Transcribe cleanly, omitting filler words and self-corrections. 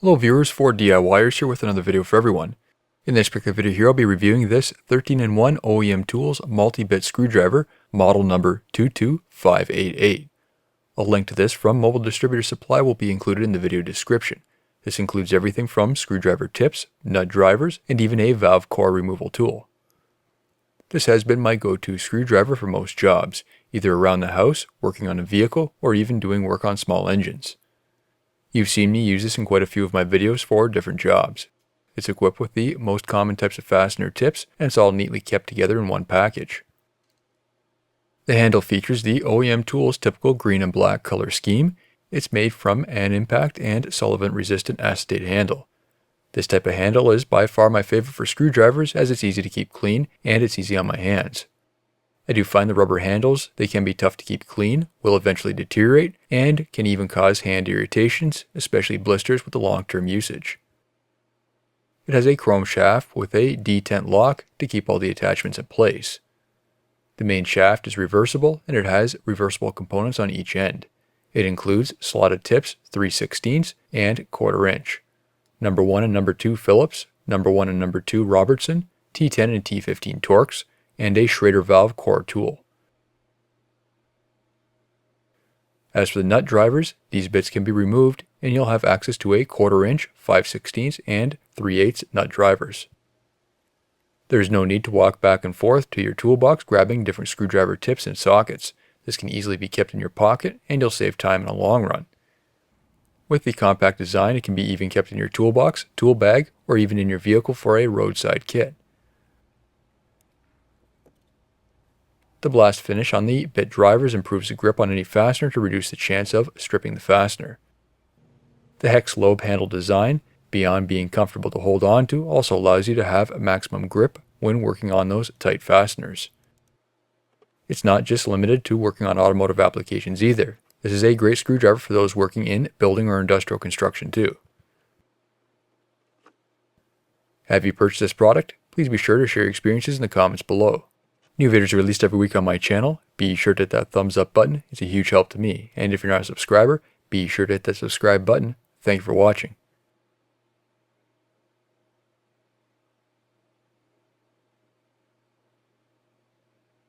Hello viewers, 4DIYers here with another video for everyone. In this particular video here, I'll be reviewing this 13-in-1 OEMTools multi-bit screwdriver, model number 22588. A link to this from Mobile Distributor Supply will be included in the video description. This includes everything from screwdriver tips, nut drivers, and even a valve core removal tool. This has been my go-to screwdriver for most jobs, either around the house, working on a vehicle, or even doing work on small engines. You've seen me use this in quite a few of my videos for different jobs. It's equipped with the most common types of fastener tips, and it's all neatly kept together in one package. The handle features the OEMTools typical green and black color scheme. It's made from an impact and solvent resistant acetate handle. This type of handle is by far my favorite for screwdrivers as it's easy to keep clean and it's easy on my hands. I do find the rubber handles, they can be tough to keep clean, will eventually deteriorate, and can even cause hand irritations, especially blisters with the long-term usage. It has a chrome shaft with a detent lock to keep all the attachments in place. The main shaft is reversible and it has reversible components on each end. It includes slotted tips 3/16 and 1/4 inch. Number 1 and number 2 Phillips, number 1 and number 2 Robertson, T10 and T15 Torx, and a Schrader valve core tool. As for the nut drivers, these bits can be removed and you'll have access to a 1/4 inch, 5/16 and 3/8 nut drivers. There's no need to walk back and forth to your toolbox grabbing different screwdriver tips and sockets. This can easily be kept in your pocket and you'll save time in the long run. With the compact design, it can be even kept in your toolbox, tool bag, or even in your vehicle for a roadside kit. The blast finish on the bit drivers improves the grip on any fastener to reduce the chance of stripping the fastener. The hex lobe handle design, beyond being comfortable to hold on to, also allows you to have maximum grip when working on those tight fasteners. It's not just limited to working on automotive applications either. This is a great screwdriver for those working in building or industrial construction too. Have you purchased this product? Please be sure to share your experiences in the comments below. New videos are released every week on my channel. Be sure to hit that thumbs up button. It's a huge help to me. And if you're not a subscriber, be sure to hit that subscribe button. Thank you for watching.